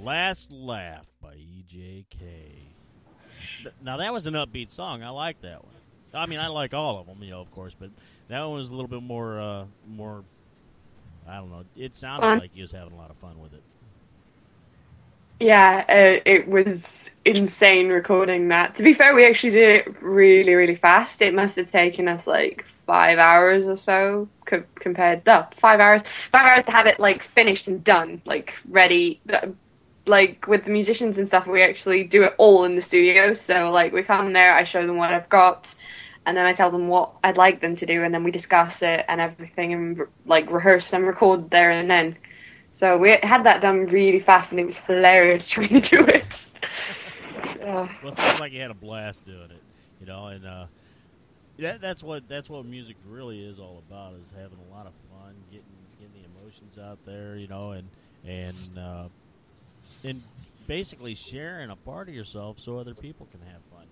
Last Laugh by EJK. Now, that was an upbeat song. I like that one. I mean, I like all of them, of course, but that one was a little bit more, I don't know. It sounded like you was having a lot of fun with it. Yeah, it was insane recording that. To be fair, we actually did it really, really fast. It must have taken us like 5 hours or so compared. No, 5 hours. 5 hours to have it like finished and done, like ready. Like with the musicians and stuff, we actually do it all in the studio. So like we come there, I show them what I've got, and then I tell them what I'd like them to do, and then we discuss it and everything, and like rehearse and record there and then. So we had that done really fast, and it was hilarious trying to do it. Well, it sounds like you had a blast doing it, and that's what music really is all about, is having a lot of fun, getting the emotions out there, and basically sharing a part of yourself so other people can have fun.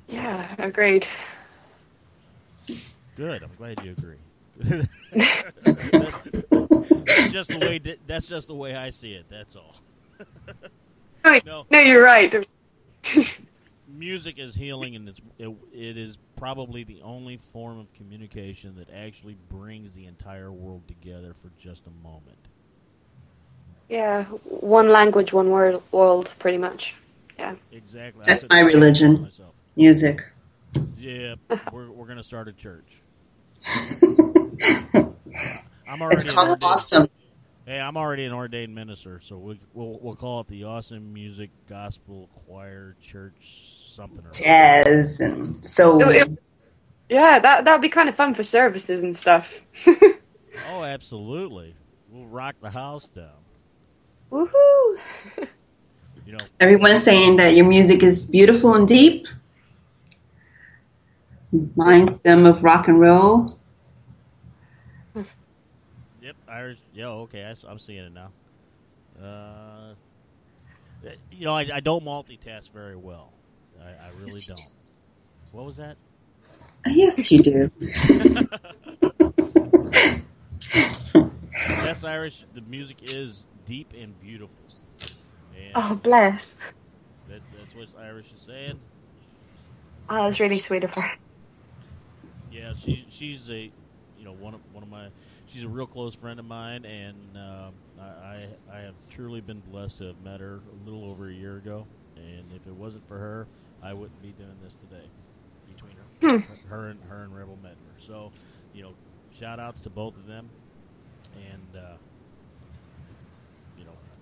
Yeah, agreed. Good. I'm glad you agree. That's just the way I see it. That's all. No, you're right. Music is healing, and it is probably the only form of communication that actually brings the entire world together for just a moment. Yeah, one language, one world, pretty much. Yeah. Exactly. That's my religion. Music. Yeah, we're gonna start a church. It's called Awesome. Hey, I'm already an ordained minister, so we'll call it the Awesome Music Gospel Choir Church something or jazz and soul. Yeah, that'd be kind of fun for services and stuff. Oh, absolutely. We'll rock the house down. Woohoo! Everyone's saying that your music is beautiful and deep. Reminds them of rock and roll. Yep, Irish. Yeah, okay, I'm seeing it now. I don't multitask very well. I really don't. What was that? Yes, you do. Yes, Irish. The music is deep and beautiful. And oh, bless. That's what Irish is saying. Oh, that's really sweet of her. Yeah, she's a one of my. She's a real close friend of mine, and I have truly been blessed to have met her a little over a year ago. And if it wasn't for her, I wouldn't be doing this today. Between her and Rebel Medner. So, shout outs to both of them, and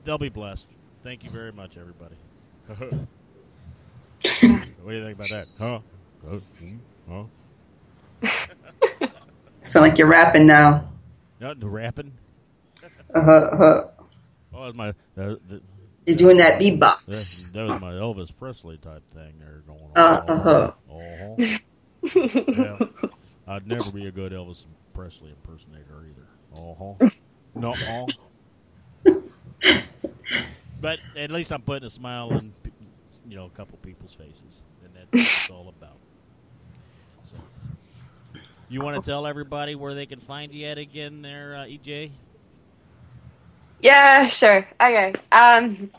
they'll be blessed. Thank you very much, everybody. What do you think about that? Huh? Sound like you're rapping now. No, the rapping? Uh-huh. Oh, that was my You're doing that beatbox. that was my Elvis Presley type thing there going on. Uh-huh. Yeah. I'd never be a good Elvis Presley impersonator either. No. But at least I'm putting a smile on, a couple people's faces, and that's what it's all about. So, you want to tell everybody where they can find you at again there, EJ? Yeah, sure. Okay.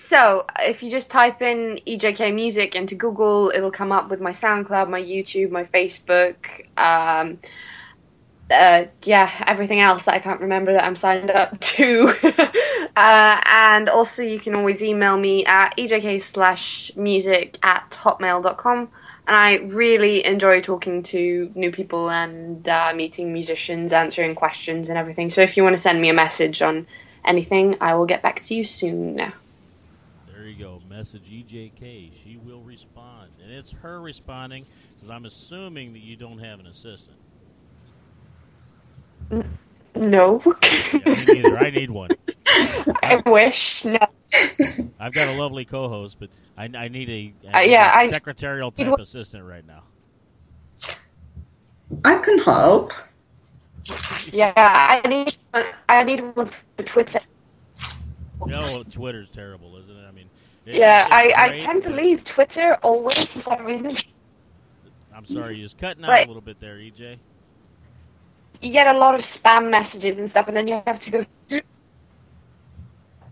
So if you just type in EJK Music into Google, it'll come up with my SoundCloud, my YouTube, my Facebook, everything else that I can't remember that I'm signed up to. And also you can always email me at ejk/music@hotmail.com. And I really enjoy talking to new people and meeting musicians, answering questions and everything. So if you want to send me a message on anything, I will get back to you soon. There you go. Message EJK. She will respond. And it's her responding because I'm assuming that you don't have an assistant. No. Yeah, me neither. I need one. I wish. No. I've got a lovely co-host, but I need a secretarial type assistant right now. I can help. Yeah, I need one for Twitter. No, Twitter's terrible, isn't it? I mean, I tend to leave Twitter always for some reason. I'm sorry, you're just cutting out a little bit there, EJ. You get a lot of spam messages and stuff, and then you have to go through.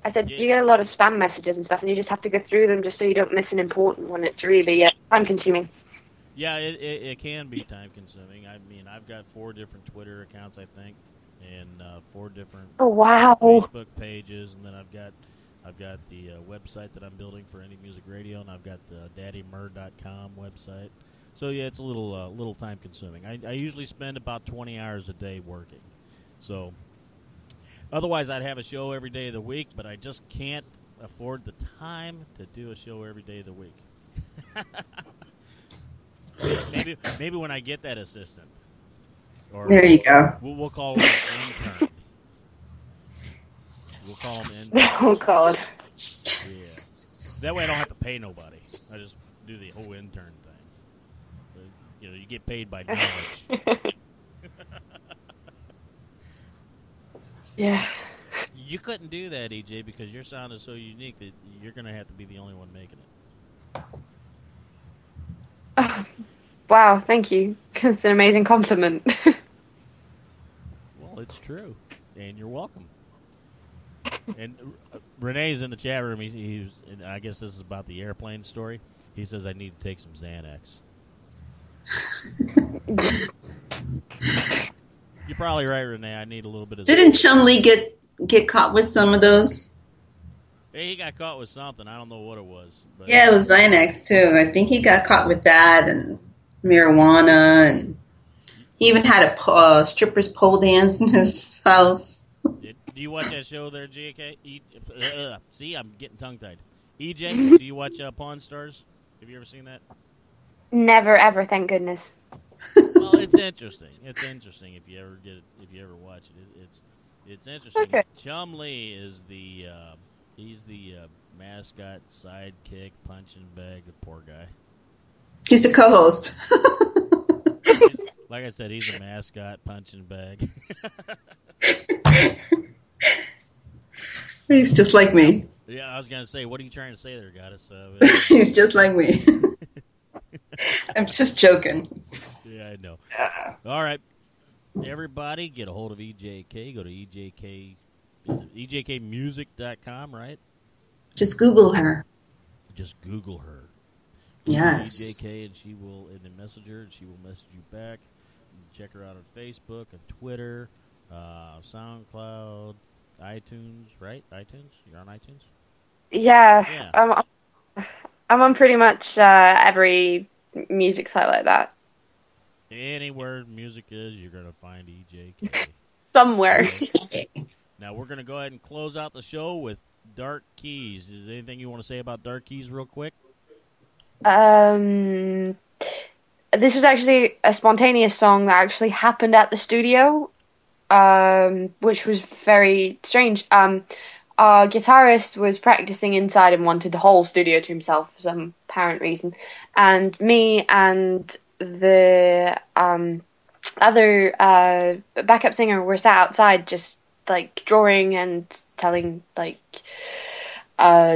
I said, you get a lot of spam messages and stuff, and you just have to go through them just so you don't miss an important one. It's really time-consuming. Yeah, it can be time-consuming. I mean, I've got 4 different Twitter accounts, I think, and 4 different Facebook pages, and then I've got the website that I'm building for Indie Music Radio, and I've got the daddymur.com website. So yeah, it's a little time-consuming. I usually spend about 20 hours a day working. So otherwise, I'd have a show every day of the week, but I just can't afford the time to do a show every day of the week. Maybe when I get that assistant. Or there you go. We'll call him an intern. We'll call him intern. Oh, God. Yeah. That way I don't have to pay nobody. I just do the whole intern thing. But, you get paid by knowledge. Yeah. You couldn't do that, EJ, because your sound is so unique that you're going to have to be the only one making it. Wow, thank you. It's an amazing compliment. Well, it's true, and you're welcome. And Renee's in the chat room. He's I guess this is about the airplane story. He says I need to take some Xanax. You're probably right, Renee. I need a little bit of. Didn't Chumley get caught with some of those? Hey, he got caught with something. I don't know what it was. But yeah, it was Xanax too. I think he got caught with that and marijuana, and he even had a stripper's pole dance in his house. Do you watch that show there, JK? See, I'm getting tongue-tied. EJ, do you watch Pawn Stars? Have you ever seen that? Never, ever, thank goodness. Well, it's interesting. It's interesting if you ever watch it. It's interesting. Okay. Chumley is he's the mascot, sidekick, punching bag, the poor guy. He's the co-host. Like I said, he's a mascot, punching bag. He's just like me. Yeah, I was going to say, what are you trying to say there, Goddess? He's just like me. I'm just joking. Yeah, I know. All right. Everybody, get a hold of EJK. Go to EJKmusic.com, right? Just Google her. Just Google her. Yes. EJK, and she will, and then message her, and she will message you back. Check her out on Facebook and Twitter, SoundCloud, iTunes, right? iTunes? You're on iTunes? Yeah. I'm on pretty much every music site like that. Anywhere music is, you're going to find EJK. Somewhere. Now, we're going to go ahead and close out the show with Dark Keys. Is there anything you want to say about Dark Keys real quick? This was actually a spontaneous song that actually happened at the studio. which was very strange. Our guitarist was practicing inside and wanted the whole studio to himself for some apparent reason, and me and the other backup singer were sat outside just like drawing and telling like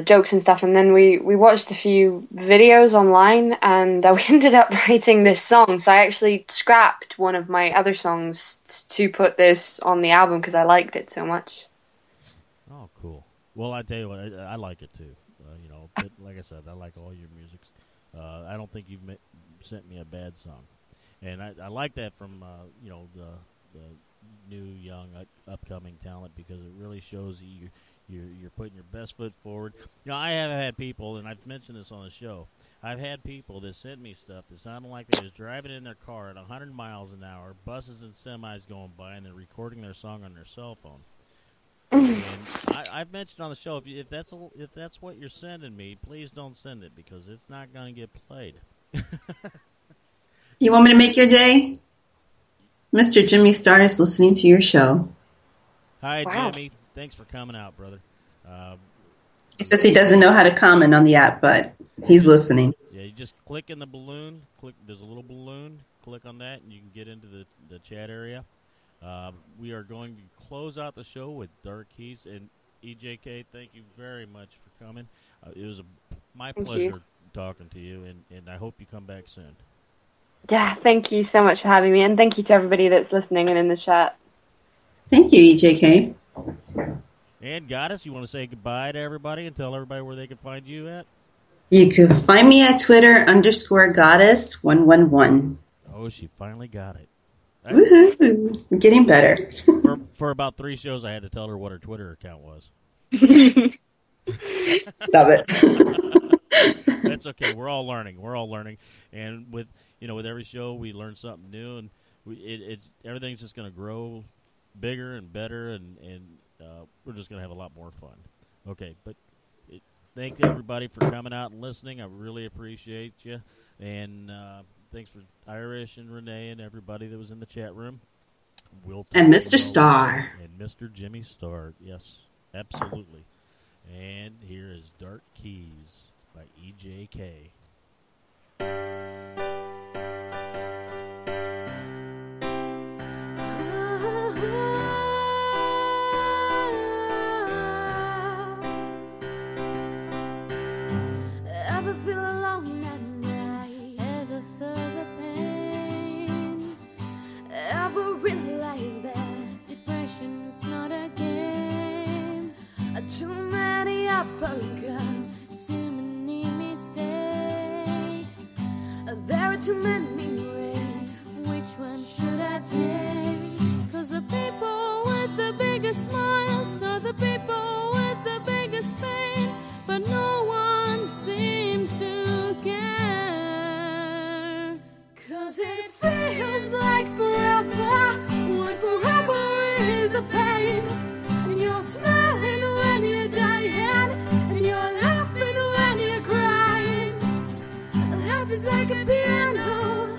jokes and stuff, and then we watched a few videos online, and we ended up writing this song. So I actually scrapped one of my other songs to put this on the album because I liked it so much. Oh, cool. Well, I tell you what, I like it too. But like I said, I like all your music. I don't think you've sent me a bad song, and I like that from the new, young, upcoming talent, because it really shows you're putting your best foot forward. I have had people, and I've mentioned this on the show, I've had people that sent me stuff that sounded like they was driving in their car at 100 miles an hour, buses and semis going by, and they're recording their song on their cell phone. And I've mentioned on the show, if that's what you're sending me, please don't send it, because it's not going to get played. You want me to make your day? Mr. Jimmy Star is listening to your show. Hi, Wow. Jimmy. Thanks for coming out, brother. He says he doesn't know how to comment on the app, but he's listening. Yeah, you just click in the balloon. There's a little balloon. Click on that, and you can get into the chat area. We are going to close out the show with Dark Keys. And EJK, thank you very much for coming. It was my pleasure talking to you, and I hope you come back soon. Yeah, thank you so much for having me, and thank you to everybody that's listening and in the chat. Thank you, EJK. And Goddess, you want to say goodbye to everybody and tell everybody where they can find you at? You can find me at Twitter _goddess111. Oh, she finally got it. Woohoo! I'm getting better. For about 3 shows, I had to tell her what her Twitter account was. Stop it. That's okay. We're all learning. And with every show, we learn something new, and everything's just going to grow bigger and better, and we're just going to have a lot more fun. Okay, but thank everybody for coming out and listening. I really appreciate you, and thanks for Irish and Renee and everybody that was in the chat room. And Mr. Star. And Mr. Jimmy Star. Yes, absolutely. And here is Dark Keys by EJK. Ever feel alone at night? Ever feel the pain? Ever realize that depression's not a game? Too many uppercuts, too many mistakes. There are too many ways. Which one should I take? 'Cause the people with the biggest smiles are the people with the biggest pain, but no one seems to care. 'Cause it feels like forever, when forever is the pain. And you're smiling when you're dying, and you're laughing when you're crying. Life is like a piano,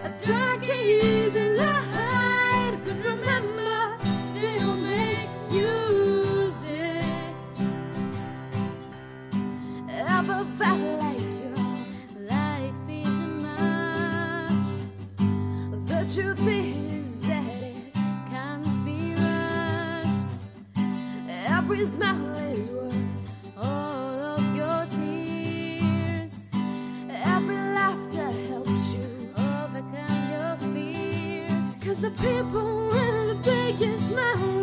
a dark keys and light. But remember, they'll make music. Ever felt like your life isn't much? The truth is that it can't be rushed. Every smile is worth all of your tears. Every laughter helps you overcome your fears. 'Cause the people with the biggest smile